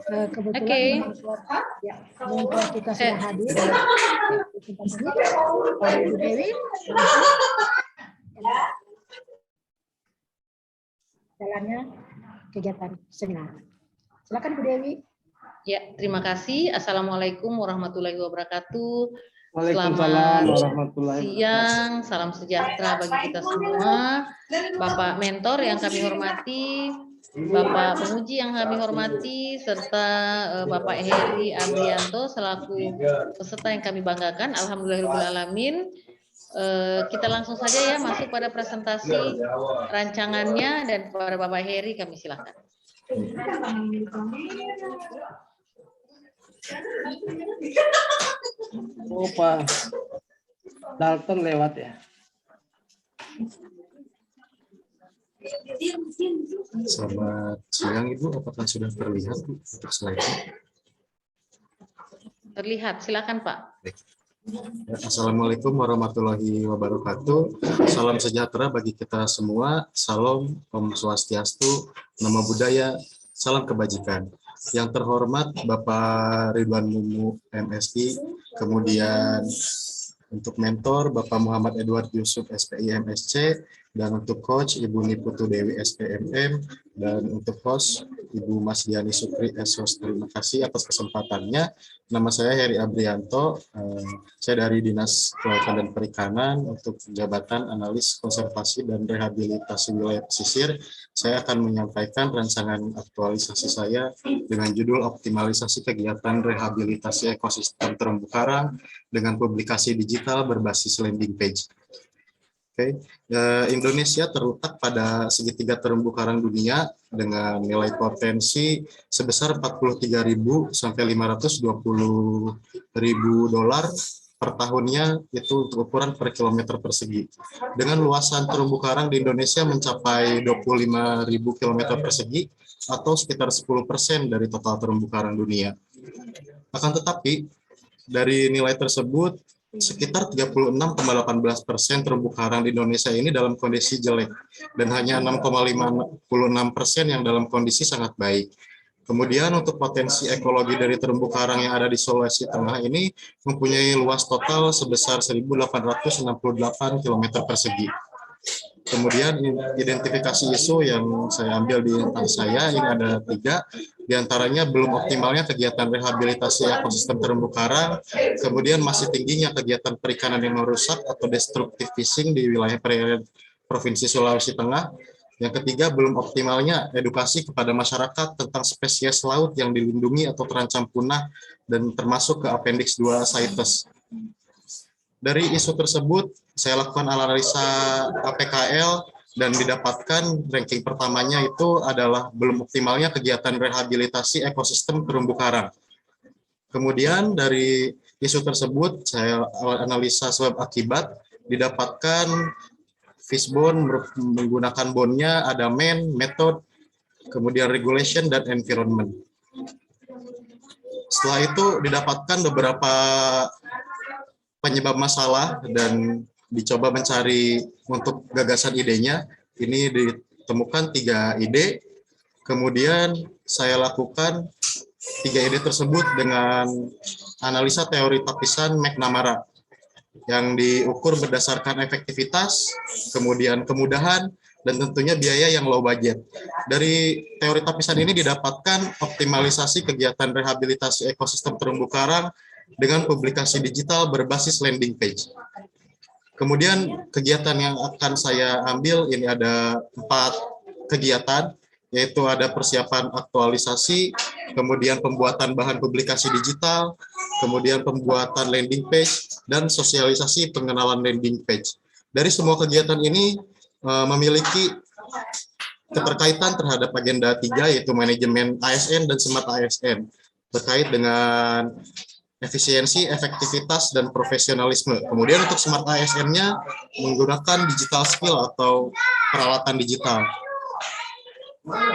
Kebetulan orang tua kita sudah hadir. Ibu Dewi, jalannya kegiatan seminar. Silakan Bu Dewi. Ya, terima kasih. Assalamualaikum warahmatullahi wabarakatuh. Waalaikumsalam warahmatullahi siang, salam sejahtera bagi kita semua. Bapak mentor yang kami hormati, Bapak penguji yang kami hormati, serta Bapak Heri Abrianto selaku peserta yang kami banggakan. Alhamdulillahirrahmanirrahim. Kita langsung saja ya masuk pada presentasi rancangannya, dan kepada Bapak Heri kami silakan. Oh, Pak Dalton lewat ya. Selamat siang Ibu, apakah sudah terlihat untuk slide-nya? Terlihat, silakan Pak. Assalamualaikum warahmatullahi wabarakatuh. Salam sejahtera bagi kita semua. Salam Om Swastiastu, Namo Buddhaya, salam kebajikan. Yang terhormat Bapak Ridwan Mumu MSI, kemudian untuk mentor Bapak Muhammad Edward Yusuf SPI MSC, dan untuk coach Ibu Niputu Dewi SPMM, dan untuk host Ibu Mas Diani Sukri SOS. Terima kasih atas kesempatannya. Nama saya Heri Abrianto, saya dari Dinas Kelautan dan Perikanan untuk jabatan analis konservasi dan rehabilitasi wilayah pesisir. Saya akan menyampaikan rancangan aktualisasi saya dengan judul optimalisasi kegiatan rehabilitasi ekosistem terumbu karang dengan publikasi digital berbasis landing page. Indonesia terletak pada segitiga terumbu karang dunia dengan nilai potensi sebesar 43.000 sampai 520.000 dolar per tahunnya, itu untuk ukuran per kilometer persegi. Dengan luasan terumbu karang di Indonesia mencapai 25.000 kilometer persegi atau sekitar 10% dari total terumbu karang dunia. Akan tetapi dari nilai tersebut, sekitar 36,18% terumbu karang di Indonesia ini dalam kondisi jelek, dan hanya 6,56% yang dalam kondisi sangat baik. Kemudian untuk potensi ekologi dari terumbu karang yang ada di Sulawesi Tengah ini mempunyai luas total sebesar 1.868 km persegi. Kemudian identifikasi isu yang saya ambil di intas saya ini ada 3, diantaranya belum optimalnya kegiatan rehabilitasi ekosistem terumbu karang, kemudian masih tingginya kegiatan perikanan yang merusak atau destructive fishing di wilayah perairan Provinsi Sulawesi Tengah. Yang ketiga, belum optimalnya edukasi kepada masyarakat tentang spesies laut yang dilindungi atau terancam punah dan termasuk ke Appendix 2 CITES. Dari isu tersebut, saya lakukan analisa APKL dan didapatkan ranking pertamanya itu adalah belum optimalnya kegiatan rehabilitasi ekosistem terumbu karang. Kemudian dari isu tersebut, saya analisa sebab akibat, didapatkan fishbone menggunakan bone-nya ada method, kemudian regulation, dan environment. Setelah itu didapatkan beberapa penyebab masalah dan dicoba mencari untuk gagasan idenya. Ini ditemukan 3 ide, kemudian saya lakukan 3 ide tersebut dengan analisa teori tapisan McNamara yang diukur berdasarkan efektivitas, kemudian kemudahan, dan tentunya biaya yang low budget. Dari teori tapisan ini didapatkan optimalisasi kegiatan rehabilitasi ekosistem terumbu karang dengan publikasi digital berbasis landing page. Kemudian kegiatan yang akan saya ambil ini ada 4 kegiatan, yaitu ada persiapan aktualisasi, kemudian pembuatan bahan publikasi digital, kemudian pembuatan landing page, dan sosialisasi pengenalan landing page. Dari semua kegiatan ini memiliki keterkaitan terhadap agenda 3, yaitu manajemen ASN dan smart ASN, terkait dengan efisiensi, efektivitas, dan profesionalisme. Kemudian untuk smart ASN-nya menggunakan digital skill atau peralatan digital.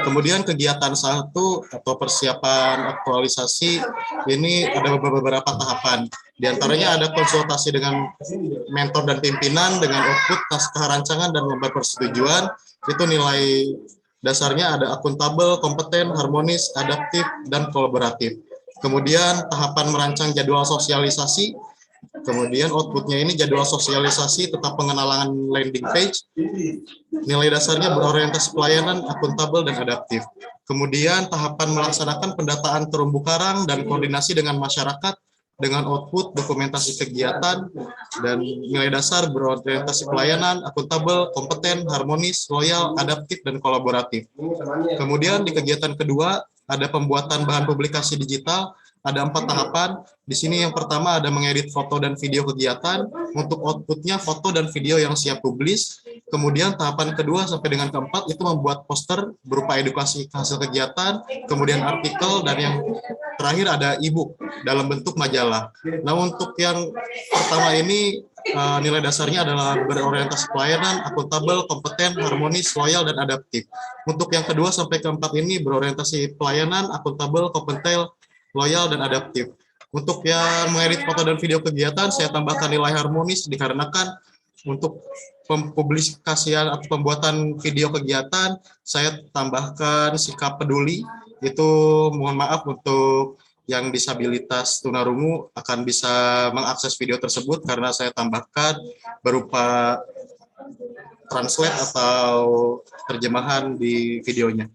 Kemudian kegiatan 1 atau persiapan aktualisasi ini ada beberapa tahapan. Di antaranya ada konsultasi dengan mentor dan pimpinan dengan output naskah rancangan dan lembar persetujuan. Itu nilai dasarnya ada akuntabel, kompeten, harmonis, adaptif, dan kolaboratif. Kemudian tahapan merancang jadwal sosialisasi. Kemudian outputnya ini jadwal sosialisasi tetap pengenalan landing page. Nilai dasarnya berorientasi pelayanan, akuntabel, dan adaptif. Kemudian tahapan melaksanakan pendataan terumbu karang dan koordinasi dengan masyarakat dengan output dokumentasi kegiatan dan nilai dasar berorientasi pelayanan, akuntabel, kompeten, harmonis, loyal, adaptif, dan kolaboratif. Kemudian di kegiatan kedua ada pembuatan bahan publikasi digital. Ada 4 tahapan. Di sini yang pertama ada mengedit foto dan video kegiatan. Untuk outputnya foto dan video yang siap publis. Kemudian tahapan kedua sampai dengan keempat itu membuat poster berupa edukasi hasil kegiatan, kemudian artikel, dan yang terakhir ada e-book dalam bentuk majalah. Nah, untuk yang pertama ini nilai dasarnya adalah berorientasi pelayanan, akuntabel, kompeten, harmonis, loyal, dan adaptif. Untuk yang kedua sampai keempat ini berorientasi pelayanan, akuntabel, kompeten, loyal, dan adaptif. Untuk yang mengedit foto dan video kegiatan, saya tambahkan nilai harmonis dikarenakan untuk pempublikasian atau pembuatan video kegiatan, saya tambahkan sikap peduli. Itu mohon maaf untuk yang disabilitas tunarungu akan bisa mengakses video tersebut karena saya tambahkan berupa translate atau terjemahan di videonya.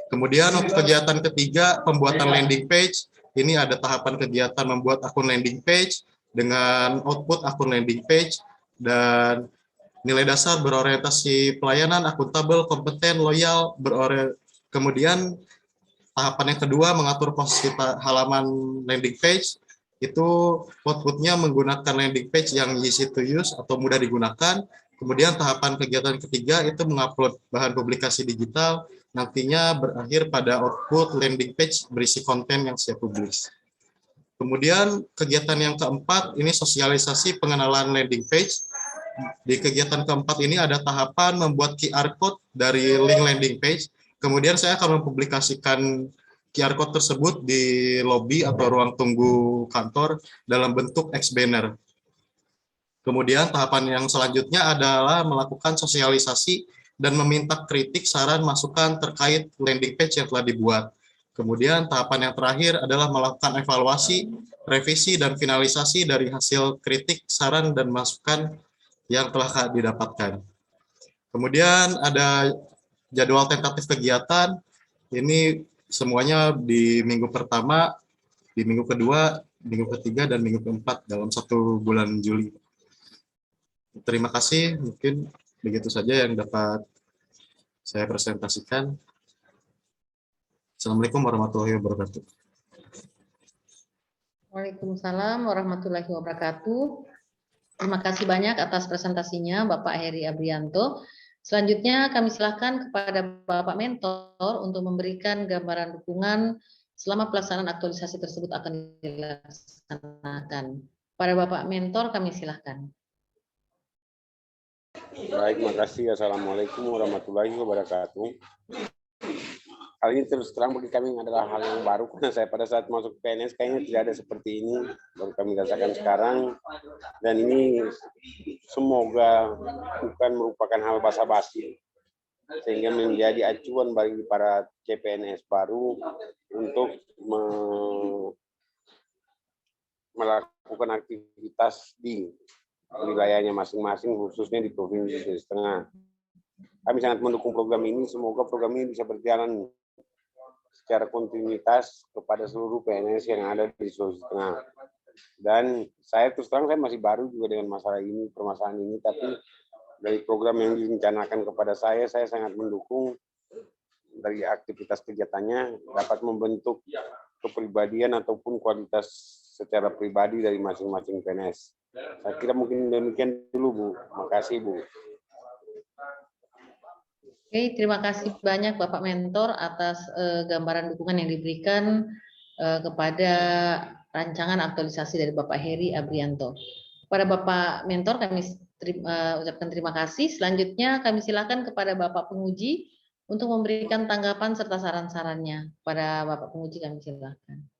Kemudian untuk kegiatan ketiga, pembuatan landing page. Ini ada tahapan kegiatan membuat akun landing page dengan output akun landing page dan nilai dasar berorientasi pelayanan, akuntabel, kompeten, loyal, kemudian tahapan yang kedua mengatur posisi halaman landing page. Itu outputnya menggunakan landing page yang easy to use atau mudah digunakan. Kemudian tahapan kegiatan ketiga itu mengupload bahan publikasi digital, nantinya berakhir pada output landing page berisi konten yang siap publis. Kemudian kegiatan yang keempat ini sosialisasi pengenalan landing page. Di kegiatan keempat ini ada tahapan membuat QR code dari link landing page. Kemudian saya akan mempublikasikan QR code tersebut di lobi atau ruang tunggu kantor dalam bentuk X-banner. Kemudian tahapan yang selanjutnya adalah melakukan sosialisasi dan meminta kritik, saran, masukan terkait landing page yang telah dibuat. Kemudian tahapan yang terakhir adalah melakukan evaluasi, revisi, dan finalisasi dari hasil kritik, saran, dan masukan yang telah didapatkan. Kemudian ada jadwal tentatif kegiatan. Ini semuanya di minggu pertama, di minggu kedua, minggu ketiga, dan minggu keempat dalam 1 bulan Juli. Terima kasih, mungkin begitu saja yang dapat saya presentasikan. Assalamualaikum warahmatullahi wabarakatuh. Waalaikumsalam warahmatullahi wabarakatuh. Terima kasih banyak atas presentasinya Bapak Heri Abrianto. Selanjutnya kami silakan kepada Bapak Mentor untuk memberikan gambaran dukungan selama pelaksanaan aktualisasi tersebut akan dilaksanakan. Pada Bapak Mentor kami silakan. Baik, makasih. Assalamualaikum warahmatullahi wabarakatuh. Hal ini terus terang bagi kami adalah hal yang baru karena saya pada saat masuk PNS kayaknya tidak ada seperti ini, baru kami rasakan sekarang. Dan ini semoga bukan merupakan hal basa-basi sehingga menjadi acuan bagi para CPNS baru untuk melakukan aktivitas di wilayahnya masing-masing, khususnya di Provinsi Sulawesi Tengah. Kami sangat mendukung program ini, semoga program ini bisa berjalan secara kontinuitas kepada seluruh PNS yang ada di Sulawesi Tengah. Dan saya terus terang saya masih baru juga dengan masalah ini, permasalahan ini, tapi dari program yang direncanakan kepada saya sangat mendukung dari aktivitas kegiatannya dapat membentuk kepribadian ataupun kualitas secara pribadi dari masing-masing PNS. Saya kira mungkin demikian dulu, Bu. Makasih, Bu. Oke, terima kasih banyak Bapak Mentor atas gambaran dukungan yang diberikan kepada rancangan aktualisasi dari Bapak Heri Abrianto. Kepada Bapak Mentor kami ucapkan terima kasih. Selanjutnya kami silakan kepada Bapak Penguji untuk memberikan tanggapan serta saran-sarannya. Kepada Bapak Penguji kami silakan.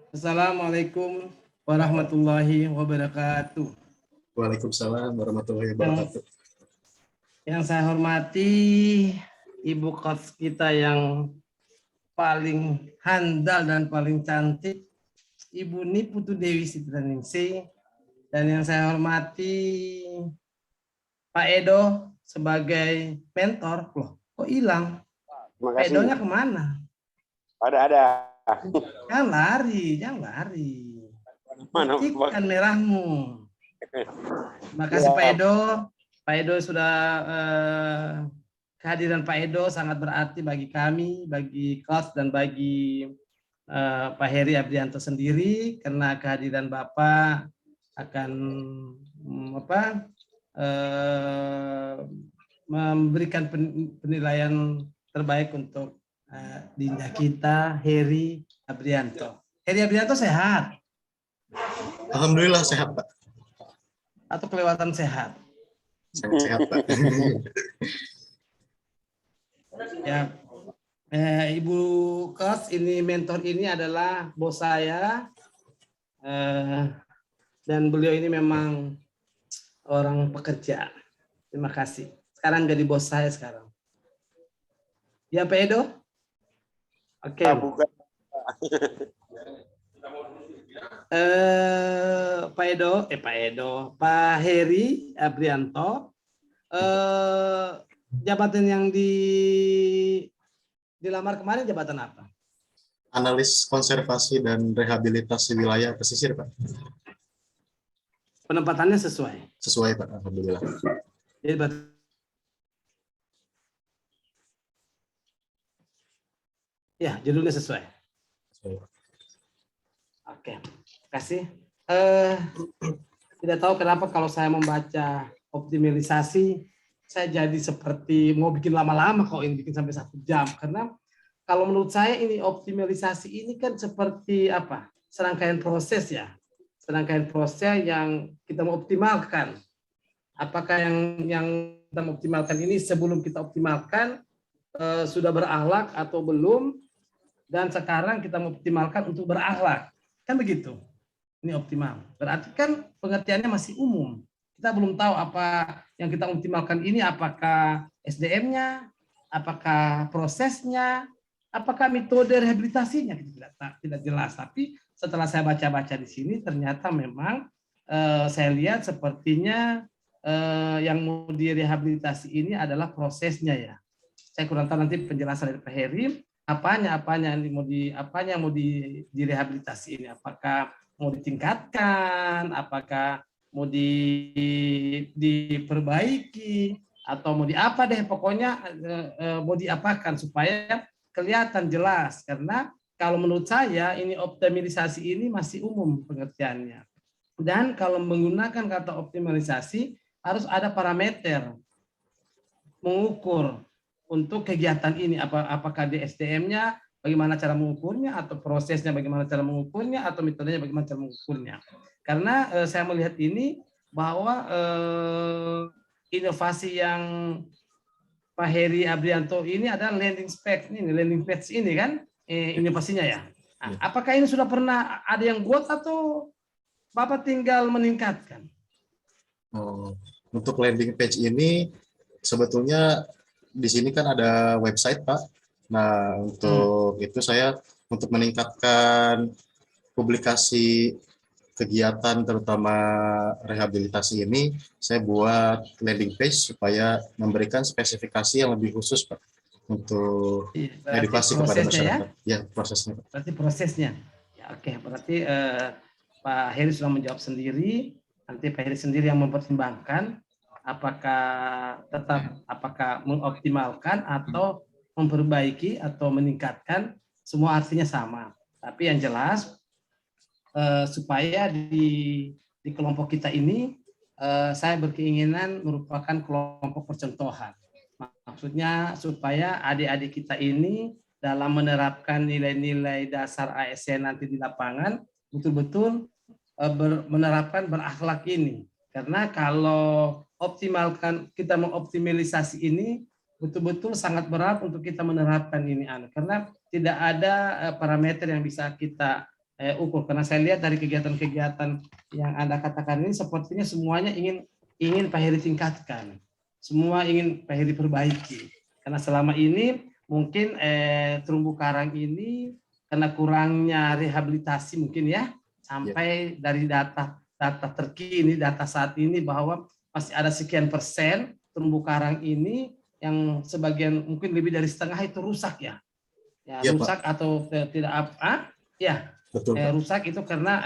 Assalamualaikum warahmatullahi wabarakatuh. Waalaikumsalam warahmatullahi wabarakatuh. Yang saya hormati Ibu Coach kita yang paling handal dan paling cantik, Ibu Niputu Dewi Sitraningsih, dan yang saya hormati Pak Edo sebagai mentor. Loh, kok hilang? Terima Pak kasih. Edonya kemana? Ada. Jangan lari, jangan lari. Mana, Buktikan merahmu. Terima kasih Pak Edo. Pak Edo sudah kehadiran Pak Edo sangat berarti bagi kami, bagi kelas dan bagi Pak Heri Abrianto sendiri, karena kehadiran Bapak akan memberikan penilaian terbaik untuk dinda kita Heri Abrianto. Heri Abrianto sehat Alhamdulillah sehat, Pak. atau kelewatan sehat? Sangat sehat, Pak. Ya, Ibu Kos, ini mentor ini adalah bos saya, dan beliau ini memang orang pekerja. Terima kasih. Sekarang jadi bos saya sekarang. Ya, Pak Edo? Oke. Bukan. Pak Heri Abrianto, jabatan yang dilamar kemarin jabatan apa? Analis konservasi dan rehabilitasi wilayah pesisir, Pak. Penempatannya sesuai. Sesuai, Pak. Alhamdulillah. Jadi ya, judulnya sesuai. Oke, kasih. Tidak tahu kenapa kalau saya membaca optimalisasi, saya jadi seperti mau bikin lama-lama kok ini bikin sampai 1 jam. Karena kalau menurut saya ini optimalisasi ini kan seperti apa? Serangkaian proses ya. Serangkaian proses yang kita mau optimalkan. Apakah yang kita mau optimalkan ini sebelum kita optimalkan sudah berakhlak atau belum? Dan sekarang kita mau optimalkan untuk berakhlak. Kan begitu. Ini optimal. Berarti kan pengertiannya masih umum. Kita belum tahu apa yang kita optimalkan ini, apakah SDM-nya, apakah prosesnya, apakah metode rehabilitasinya, tidak jelas. Tapi setelah saya baca-baca di sini, ternyata memang saya lihat sepertinya yang mau direhabilitasi ini adalah prosesnya ya. Saya kurang tahu nanti penjelasan dari Pak Heri, apanya yang mau direhabilitasi ini, apakah mau ditingkatkan, apakah mau diperbaiki atau mau diapa deh, pokoknya mau diapakan supaya kelihatan jelas. Karena kalau menurut saya ini optimalisasi ini masih umum pengertiannya. Dan kalau menggunakan kata optimalisasi harus ada parameter mengukur untuk kegiatan ini, apakah di SDM-nya bagaimana cara mengukurnya, atau prosesnya bagaimana cara mengukurnya, atau metodenya bagaimana cara mengukurnya. Karena saya melihat ini bahwa inovasi yang Pak Heri Abrianto ini adalah landing page ini kan inovasinya ya. Nah, apakah ini sudah pernah ada yang buat atau Bapak tinggal meningkatkan? Untuk landing page ini sebetulnya di sini kan ada website, Pak. Nah, untuk itu saya untuk meningkatkan publikasi kegiatan terutama rehabilitasi ini, saya buat landing page supaya memberikan spesifikasi yang lebih khusus, Pak, untuk edukasi kepada masyarakat. Ya, prosesnya. Berarti prosesnya. Ya, oke, berarti Pak Heri sudah menjawab sendiri. Nanti Pak Heri sendiri yang mempertimbangkan apakah mengoptimalkan atau memperbaiki atau meningkatkan, semua artinya sama. Tapi yang jelas supaya di kelompok kita ini saya berkeinginan merupakan kelompok percontohan. Maksudnya supaya adik-adik kita ini dalam menerapkan nilai-nilai dasar ASN nanti di lapangan betul-betul menerapkan berakhlak ini. Karena kalau kita mengoptimalisasi ini betul-betul sangat berat untuk kita menerapkan ini, karena tidak ada parameter yang bisa kita ukur, karena saya lihat dari kegiatan-kegiatan yang Anda katakan ini sepertinya semuanya ingin Pak Heri tingkatkan, semua ingin Pak Heri perbaiki, karena selama ini mungkin terumbu karang ini karena kurangnya rehabilitasi mungkin ya, sampai dari data terkini, data saat ini bahwa masih ada sekian persen terumbu karang ini yang sebagian mungkin lebih dari setengah itu rusak ya, Ya, rusak Pak. atau tidak apa ya. Betul, Pak. Rusak itu karena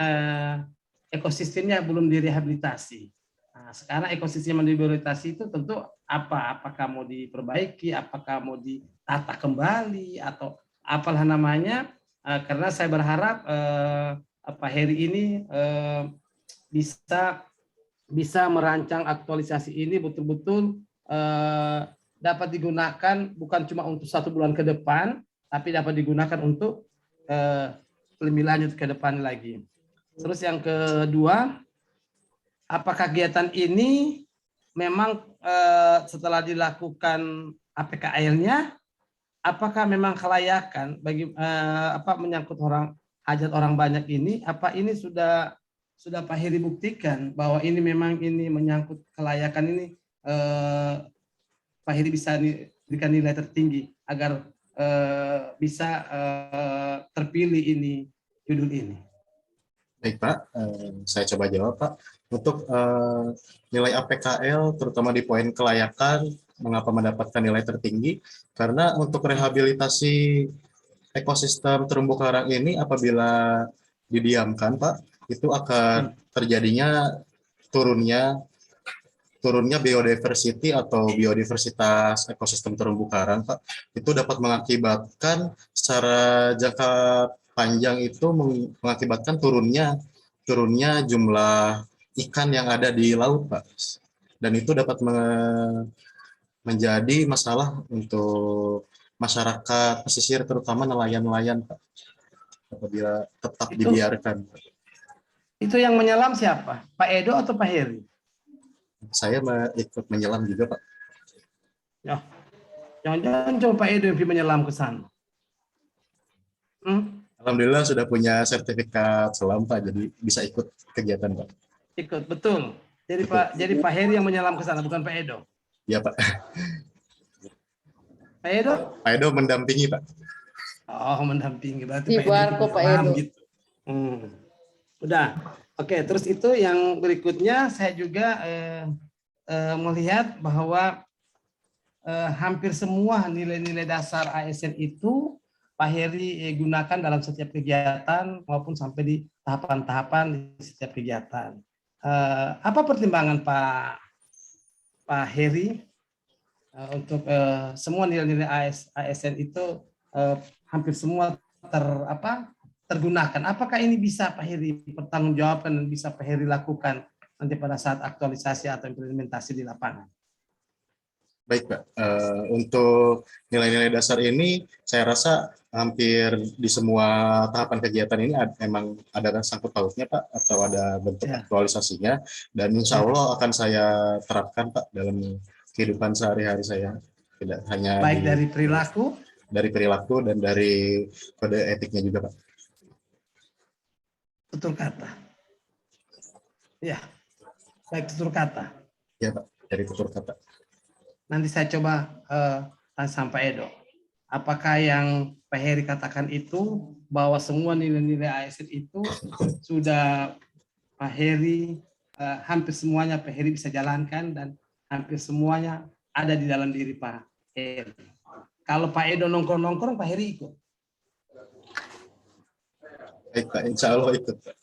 ekosistemnya belum direhabilitasi. Nah, sekarang ekosistem yang direhabilitasi itu tentu apakah mau diperbaiki, apakah mau ditata kembali atau apalah namanya. Karena saya berharap Pak Heri ini bisa merancang aktualisasi ini betul-betul dapat digunakan bukan cuma untuk 1 bulan ke depan, tapi dapat digunakan untuk lebih lanjut ke depan lagi. Terus yang kedua, apakah kegiatan ini memang setelah dilakukan APKL-nya, apakah memang kelayakan bagi menyangkut hajat orang banyak ini? Apa ini sudah Pak Heri buktikan bahwa ini memang ini menyangkut kelayakan ini, Pak Heri bisa diberikan nilai tertinggi agar bisa terpilih ini judul ini. Baik, Pak. Saya coba jawab, Pak. Untuk nilai APKL, terutama di poin kelayakan, mengapa mendapatkan nilai tertinggi? Karena untuk rehabilitasi ekosistem terumbu karang ini apabila didiamkan, Pak, itu akan terjadinya turunnya biodiversity atau biodiversitas ekosistem terumbu karang, Pak. Itu dapat mengakibatkan secara jangka panjang itu mengakibatkan turunnya jumlah ikan yang ada di laut, Pak. Dan itu dapat menjadi masalah untuk masyarakat pesisir, terutama nelayan-nelayan, Pak, apabila tetap dibiarkan. Itu yang menyelam siapa? Pak Edo atau Pak Heri? Saya ikut menyelam juga, Pak. Ya, jangan-jangan coba Pak Edo yang menyelam ke sana. Alhamdulillah sudah punya sertifikat selam, Pak, jadi bisa ikut kegiatan, Pak. Ikut, betul. Jadi Betul. Jadi Pak Heri yang menyelam ke sana, bukan Pak Edo. Ya, Pak. Pak Edo? Pak Edo mendampingi, Pak. Oh, mendampingi, berarti Di Pak Edo Barko, juga Pak paham Edo. gitu. Udah. Oke, terus itu yang berikutnya saya juga melihat bahwa hampir semua nilai-nilai dasar ASN itu Pak Heri gunakan dalam setiap kegiatan maupun sampai di tahapan-tahapan di setiap kegiatan. Apa pertimbangan Pak Heri untuk semua nilai-nilai ASN itu hampir semua tergunakan? Apakah ini bisa Pak Heri pertanggungjawabkan dan bisa Pak Heri lakukan nanti pada saat aktualisasi atau implementasi di lapangan? Baik, Pak. Untuk nilai-nilai dasar ini, saya rasa hampir di semua tahapan kegiatan ini memang ada sangkut pautnya, Pak, atau ada bentuk aktualisasinya, dan insya Allah akan saya terapkan, Pak, dalam kehidupan sehari-hari saya. Tidak hanya baik dari perilaku dan dari kode etiknya juga, Pak. Tutur kata. Ya, baik tutur kata. Ya, Pak, dari tutur kata. Nanti saya coba tanya sama Pak Edo. Apakah yang Pak Heri katakan itu bahwa semua nilai-nilai ASN itu sudah Pak Heri hampir semuanya Pak Heri bisa jalankan dan hampir semuanya ada di dalam diri Pak Heri. Kalau Pak Edo nongkrong-nongkrong, Pak Heri ikut. Baik, Pak, insya Allah ikut, Pak.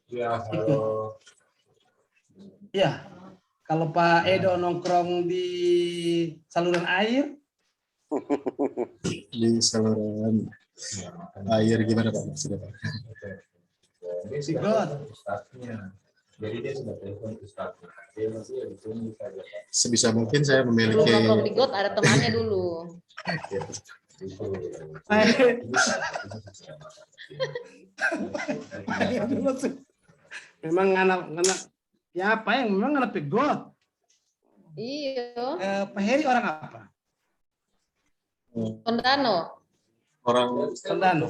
Ikut. Ya, kalau Pak Edo nongkrong di saluran air, di saluran air gimana, Pak? Maksudnya, Pak? ikut. Sebisa mungkin saya memiliki. Sebelum nongkrong di got ada temannya dulu. Memang anak ya apa yang memang anak pegot. Iya. Pak Heri orang apa? Tondano. Orang Tondano.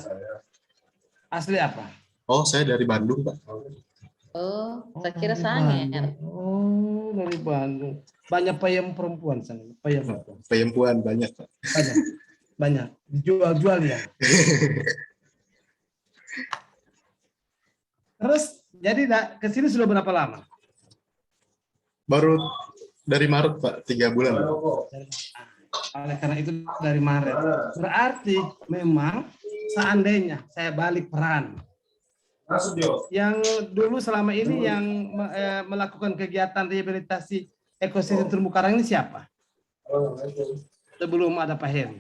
Asli apa? Oh, saya dari Bandung, Pak. Oh, saya kira dari Sangir. Bandung. Oh, dari Bandung. Banyak payung perempuan sana. Payung Pembuan banyak, Pak. banyak. Banyak. Dijual-jual ya. Terus jadi ke sini sudah berapa lama? Baru dari Maret, Pak, 3 bulan. Oleh karena itu dari Maret. Berarti memang seandainya saya balik peran. Yang dulu selama ini yang melakukan kegiatan rehabilitasi ekosistem terumbu karang ini siapa? Sebelum ada Pak Heri.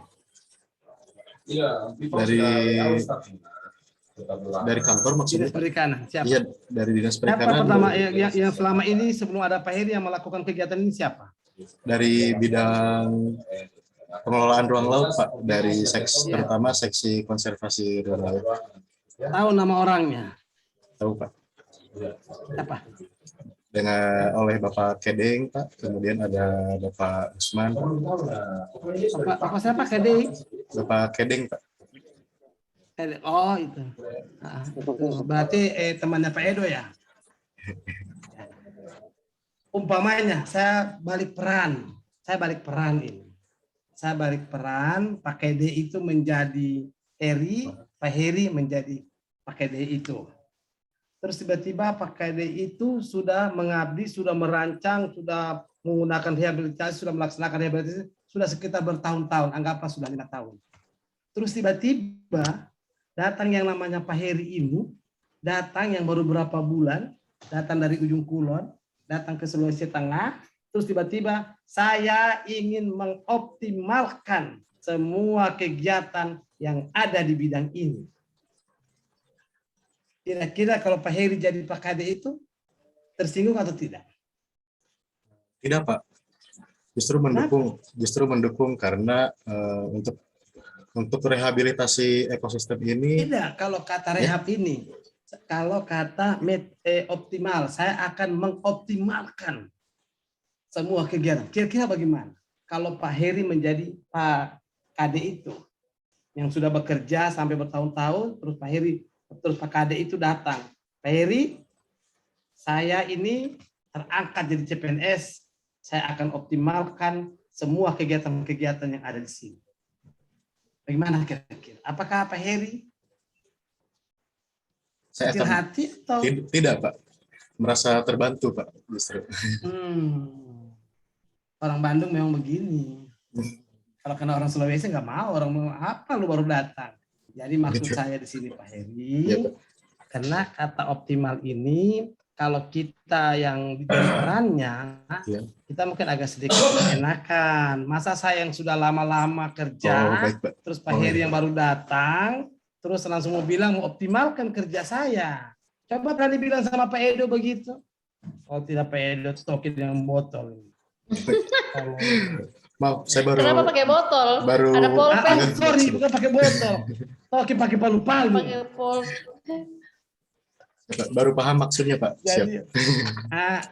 Dari kantor maksudnya, Dinas Pak? Perikanan. Siapa? Iya, dari Dinas Siapa Perikanan. pertama yang selama ini sebelum ada Pak Heri yang melakukan kegiatan ini siapa? Dari bidang pengelolaan ruang laut, Pak. Dari seksi, terutama seksi konservasi ruang laut. Tahu nama orangnya? Tahu, Pak. Apa? Oleh Bapak Kedeng, Pak. Kemudian ada Bapak Usman. Apa siapa Kede? Bapak Kedeng, Pak. Oh itu. Berarti temannya Pak Edo ya. Umpamanya saya balik peran ini. Saya balik peran, Pak Kede itu menjadi Heri, Pak Heri menjadi Pak Kede itu. Terus tiba-tiba Pak Kede itu sudah mengabdi, sudah merancang, sudah menggunakan rehabilitasi, sudah melaksanakan rehabilitasi, sudah sekitar bertahun-tahun, anggaplah sudah 5 tahun. Terus tiba-tiba datang yang namanya Pak Heri ini, datang yang baru berapa bulan, datang dari ujung kulon, datang ke Sulawesi Tengah, terus tiba-tiba saya ingin mengoptimalkan semua kegiatan yang ada di bidang ini. Kira-kira kalau Pak Heri jadi Pak Kade itu tersinggung atau tidak? Tidak, Pak. Justru mendukung karena untuk rehabilitasi ekosistem ini. Tidak, kalau kata rehab ini, kalau kata optimal, saya akan mengoptimalkan semua kegiatan. Kira-kira bagaimana? Kalau Pak Heri menjadi Pak Kade itu, yang sudah bekerja sampai bertahun-tahun, terus Pak Kade itu datang. Pak Heri, saya ini terangkat jadi CPNS, saya akan optimalkan semua kegiatan-kegiatan yang ada di sini. Bagaimana kira-kira? Apakah Pak Heri Saya kecil akan hati atau tidak, Pak. Merasa terbantu, Pak, justru. Orang Bandung memang begini. Kalau kena orang Sulawesi nggak mau, orang mau apa lu baru datang. Jadi maksud saya di sini Pak Heri, Ya, Pak. karena kata optimal ini kalau kita yang di perannya, Ya. kita mungkin agak sedikit enakan. Masa saya yang sudah lama-lama kerja, Baik, Pak. terus Pak Heri yang baru datang, terus langsung mau bilang mau optimalkan kerja saya. Coba berani bilang sama Pak Edo begitu. Oh tidak, Pak Edo tokin yang botol. Maaf, saya baru. Kenapa pakai botol? Ada pulpen. Sorry, bukan pakai botol. Tokin pakai palu-palu. Pakai pulpen. Baru paham maksudnya, Pak. Siap. Jadi,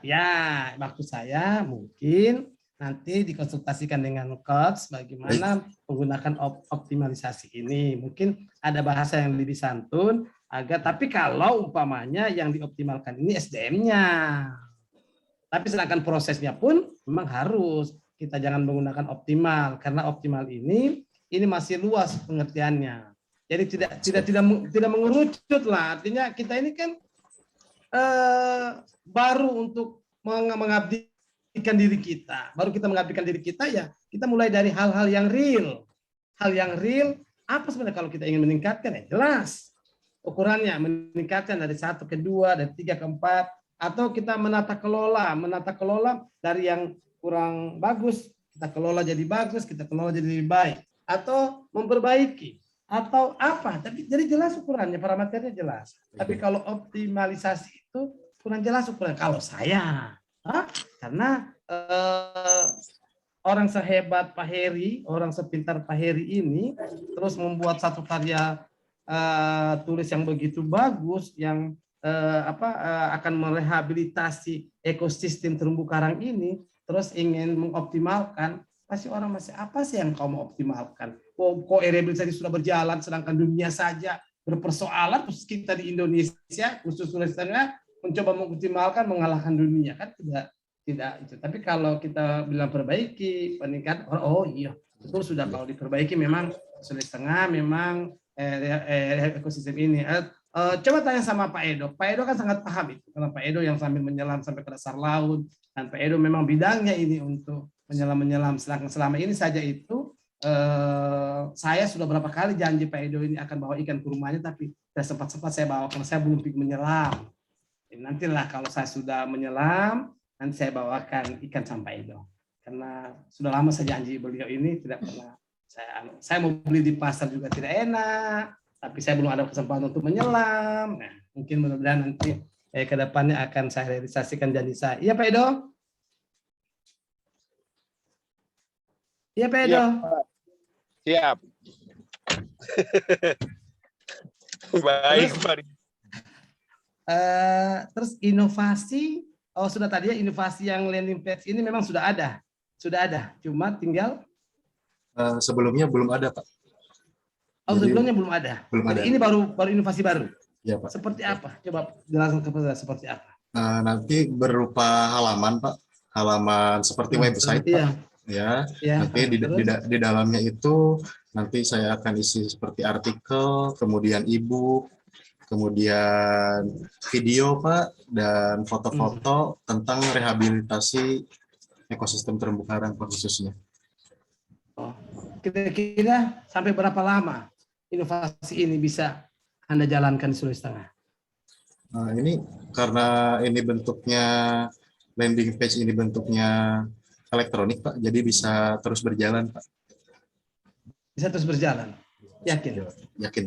ya maksud saya mungkin nanti dikonsultasikan dengan coach bagaimana menggunakan optimalisasi ini. Mungkin ada bahasa yang lebih santun tapi kalau umpamanya yang dioptimalkan ini SDM-nya. Tapi sedangkan prosesnya pun memang harus kita jangan menggunakan optimal karena optimal ini masih luas pengertiannya. Jadi tidak mengerucut lah. Artinya kita ini kan baru untuk mengabdikan diri kita. Baru kita mengabdikan diri kita ya kita mulai dari hal-hal yang real. Hal yang real apa sebenarnya kalau kita ingin meningkatkan ya jelas ukurannya meningkatkan dari 1 ke 2 dari 3 ke 4 atau kita menata kelola dari yang kurang bagus kita kelola jadi bagus, kita kelola jadi lebih baik atau memperbaiki atau apa. Tapi jadi jelas ukurannya, parameternya jelas. Tapi kalau optimalisasi itu kurang jelas ukurannya kalau saya. Karena orang sehebat Pak Heri, orang sepintar Pak Heri ini terus membuat satu karya tulis yang begitu bagus yang akan merehabilitasi ekosistem terumbu karang ini terus ingin mengoptimalkan pasti orang masih apa sih yang kau mau optimalkan kok rehabilitasi sudah berjalan sedangkan dunia saja berpersoalan, terus kita di Indonesia, khusus Sulawesi Tengah, mencoba mengoptimalkan mengalahkan dunia, kan tidak itu. Tapi kalau kita bilang perbaiki, peningkat, oh iya, betul sudah kalau diperbaiki memang Sulawesi Tengah memang ekosistem ini. Coba tanya sama Pak Edo. Pak Edo kan sangat paham itu, karena Pak Edo yang sambil menyelam sampai ke dasar laut, dan Pak Edo memang bidangnya ini untuk menyelam. Selama ini saja itu saya sudah berapa kali janji Pak Edo ini akan bawa ikan ke rumahnya, tapi tidak sempat saya bawa karena saya belum menyelam. Nantilah kalau saya sudah menyelam, nanti saya bawakan ikan sama Pak Edo. Karena sudah lama saya janji beliau ini tidak pernah. Saya mau beli di pasar juga tidak enak, tapi saya belum ada kesempatan untuk menyelam. Nah, mungkin mudah-mudahan nanti ke depannya akan saya realisasikan janji saya. Iya Pak Edo? Iya Pak Edo? Siap. Baik, Pak. Terus inovasi, sudah tadi ya, inovasi yang landing page ini memang sudah ada, cuma tinggal Sebelumnya belum ada, Pak. Jadi, sebelumnya belum ada. Belum ada. Jadi ini baru inovasi baru. Ya, Pak. Seperti apa? Coba jelaskan kepada saya seperti apa. Nanti berupa halaman, Pak. Halaman seperti website, iya. Pak. Ya. Ya, Nanti di dalamnya itu nanti saya akan isi seperti artikel, kemudian e-book, kemudian video, Pak, dan foto-foto tentang rehabilitasi ekosistem terumbu karang, Pak, khususnya. Kira-kira sampai berapa lama inovasi ini bisa Anda jalankan di Sulawesi Tengah? Ini karena ini bentuknya landing page, ini bentuknya elektronik, Pak, jadi bisa terus berjalan, Pak. Bisa terus berjalan? Yakin? Yakin.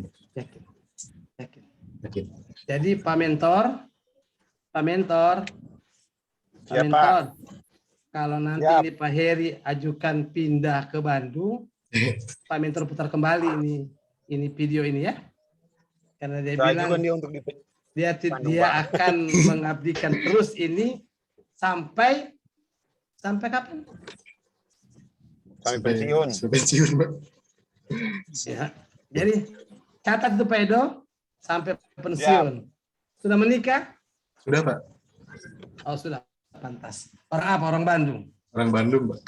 Jadi Pak Mentor, kalau nanti ini Pak Heri ajukan pindah ke Bandung, Pak Mentor putar kembali ini video ini ya, karena dia bilang dia akan mengabdikan terus ini sampai kapan? Sampai pensiun. Sampai pensiun, Pak. Ya. Jadi catat itu Pak Edo sampai pensiun. Sudah menikah? Sudah, Pak. Oh sudah, pantas. Orang apa? Orang Bandung? Orang Bandung, Pak.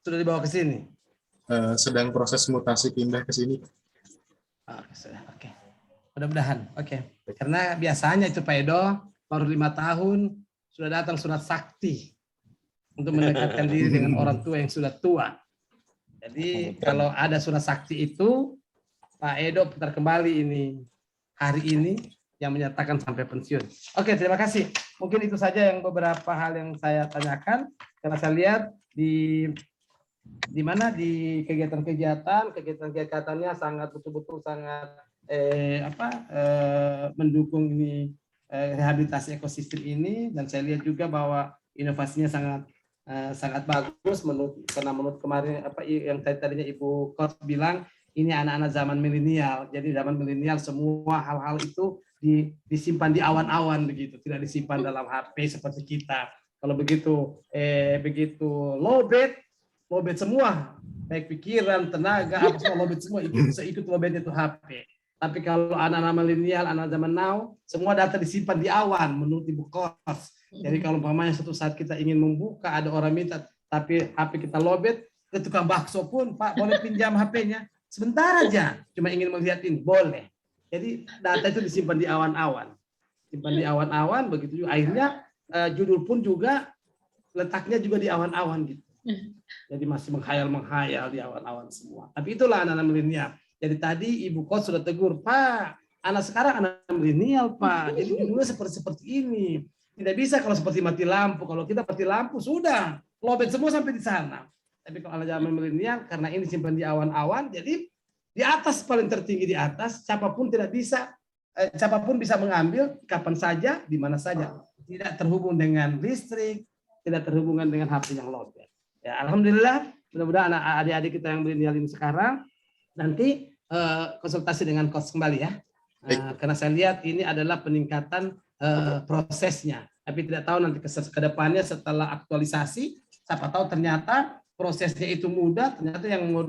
Sudah dibawa ke sini? Sedang proses mutasi pindah ke sini. Sudah, oke. Mudah-mudahan, oke. Karena biasanya itu Pak Edo baru 5 tahun sudah datang surat sakti untuk mendekatkan diri dengan orang tua yang sudah tua. Jadi kalau ada surat sakti itu, Pak Edo putar kembali ini hari ini yang menyatakan sampai pensiun. Oke, terima kasih. Mungkin itu saja yang beberapa hal yang saya tanyakan, karena saya lihat di mana di kegiatannya sangat betul-betul sangat mendukung ini rehabilitasi ekosistem ini, dan saya lihat juga bahwa inovasinya sangat bagus menurut kemarin yang tadinya Ibu Kors bilang ini anak-anak zaman milenial. Jadi zaman milenial semua hal-hal itu disimpan di awan-awan begitu, tidak disimpan dalam HP seperti kita. Kalau begitu lowbat semua, baik pikiran, tenaga, apa semua lowbat semua ikut lowbat itu HP. Tapi kalau anak-anak milenial, anak zaman now, semua data disimpan di awan menurut Ibu Kors. Jadi kalau umpamanya suatu saat kita ingin membuka, ada orang minta, tapi HP kita lowbat, ke tukang bakso pun, Pak boleh pinjam HP-nya? Sebentar aja, cuma ingin melihat ini, boleh. Jadi data itu disimpan di awan-awan. Simpan di awan-awan, begitu juga. Akhirnya judul pun juga, letaknya juga di awan-awan gitu. Jadi masih menghayal di awan-awan semua. Tapi itulah anak-anak milenial. Jadi tadi Ibu Kos sudah tegur, Pak, anak sekarang anak milenial, Pak. Jadi judulnya seperti ini. Tidak bisa kalau seperti mati lampu. Kalau kita mati lampu, sudah. Lobet semua sampai di sana. Tapi kalau anak zaman milenial, karena ini simpan di awan-awan, jadi di atas, paling tertinggi di atas, siapapun bisa mengambil kapan saja, di mana saja. Tidak terhubung dengan listrik, tidak terhubungan dengan HP yang lobet. Ya, alhamdulillah, mudah-mudahan adik-adik kita yang milenial ini sekarang, nanti konsultasi dengan coach kembali ya. Karena saya lihat ini adalah peningkatan prosesnya. Tapi tidak tahu nanti ke depannya setelah aktualisasi, siapa tahu ternyata prosesnya itu mudah, ternyata yang mau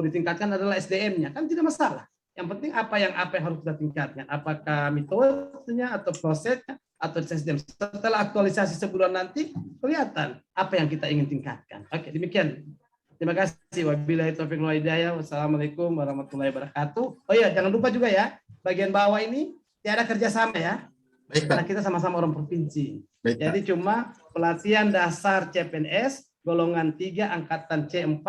ditingkatkan adalah SDM-nya. Kan tidak masalah. Yang penting apa yang harus kita tingkatkan? Apakah metodenya atau prosesnya atau sistem? Setelah aktualisasi sebulan nanti kelihatan apa yang kita ingin tingkatkan. Oke, demikian. Terima kasih. Wabillahi taufiq wal hidayah. Wassalamualaikum warahmatullahi wabarakatuh. Oh iya, jangan lupa juga ya, bagian bawah ini tiada kerjasama ya. Baik, Pak. Karena kita sama-sama orang provinsi. Baik, Pak. Jadi cuma pelatihan dasar CPNS golongan 3 angkatan C4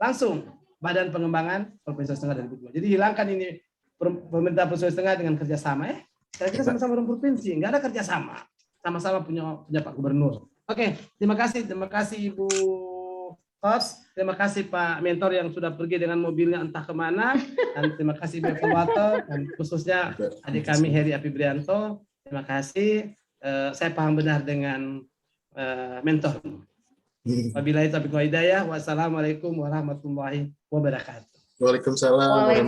langsung Badan Pengembangan Provinsi Sulawesi Tengah 2002. Jadi hilangkan ini pemerintah Provinsi Sulawesi Tengah dengan kerjasama ya. Karena kita sama-sama orang provinsi, nggak ada kerjasama. Sama-sama punya Pak Gubernur. Oke, terima kasih Ibu Host, terima kasih Pak Mentor yang sudah pergi dengan mobilnya entah kemana, dan terima kasih Ibu Evaluator, dan khususnya adik kami Heri Apibrianto. Terima kasih. Saya paham benar dengan Mentor. Wabillahi taufiq wal hidayah. Wassalamualaikum warahmatullahi wabarakatuh. Waalaikumsalam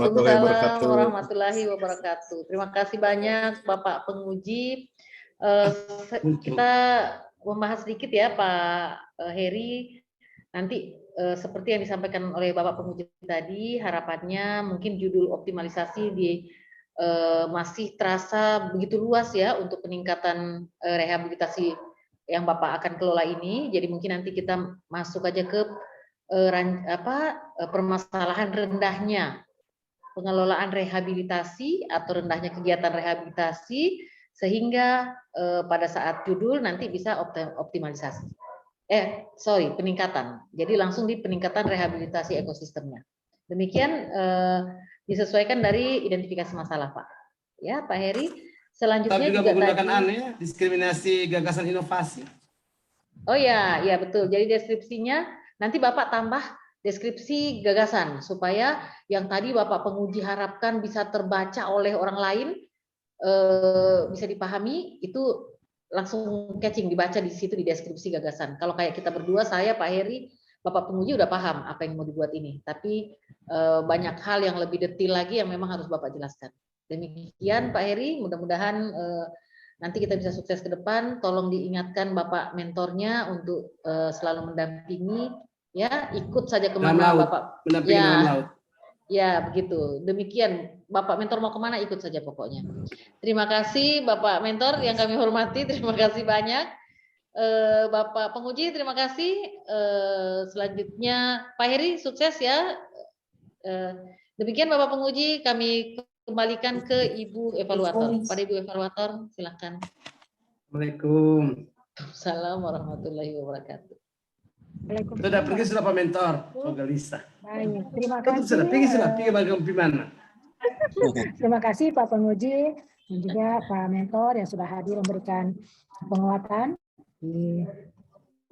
warahmatullahi wabarakatuh. Terima kasih banyak Bapak Penguji. Kita membahas sedikit ya Pak Heri. Nanti seperti yang disampaikan oleh Bapak Penguji tadi, harapannya mungkin judul optimalisasi masih terasa begitu luas ya untuk peningkatan rehabilitasi yang Bapak akan kelola ini. Jadi mungkin nanti kita masuk aja ke permasalahan rendahnya pengelolaan rehabilitasi atau rendahnya kegiatan rehabilitasi, sehingga pada saat judul nanti bisa optimalisasi. Peningkatan. Jadi langsung di peningkatan rehabilitasi ekosistemnya. Demikian disesuaikan dari identifikasi masalah, Pak. Ya, Pak Heri. Selanjutnya juga juga menggunakan tadi, diskriminasi gagasan inovasi. Oh ya, ya betul. Jadi deskripsinya nanti Bapak tambah deskripsi gagasan supaya yang tadi Bapak Penguji harapkan bisa terbaca oleh orang lain, bisa dipahami, itu langsung catching, dibaca di situ di deskripsi gagasan. Kalau kayak kita berdua, saya, Pak Heri, Bapak Penguji udah paham apa yang mau dibuat ini, tapi banyak hal yang lebih detail lagi yang memang harus Bapak jelaskan. Demikian Pak Heri, mudah-mudahan nanti kita bisa sukses ke depan. Tolong diingatkan Bapak mentornya untuk selalu mendampingi, ya, ikut saja kemana Bapak. Mendampingi dalam laut. Ya, begitu. Demikian, Bapak mentor mau kemana, ikut saja pokoknya. Terima kasih Bapak mentor yang kami hormati, terima kasih banyak. Bapak Penguji, terima kasih. Selanjutnya, Pak Heri, sukses ya. Demikian Bapak Penguji, kami kembalikan ke Ibu Evaluator. Pada Ibu Evaluator, silakan. Assalamualaikum. Assalamualaikum warahmatullahi wabarakatuh. Sudah pergi sudah Pak Mentor. Oh, gelisah. Baik, terima kasih. Sudah pergi bagaimana? Terima kasih Pak Penguji dan juga Pak Mentor yang sudah hadir memberikan penguatan di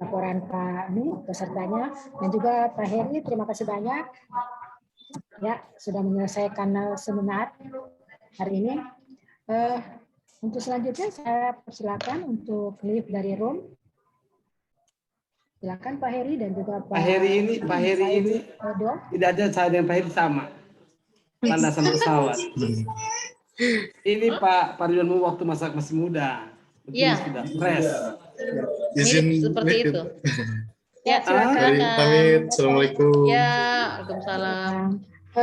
laporan kami pesertanya, dan juga Pak Heri, terima kasih banyak ya sudah menyelesaikan seminar hari ini. Untuk selanjutnya saya persilakan untuk live dari room. Silakan Pak Heri dan juga Pak Heri ini tidak ada saya dengan Pak Heri sama. Landasan pesawat. Ini Pak Ridwanmu waktu masih muda. Iya. Sudah stres. Mirip seperti itu. Ya, silakan. Pamit. Assalamualaikum. Ya, waalaikumsalam.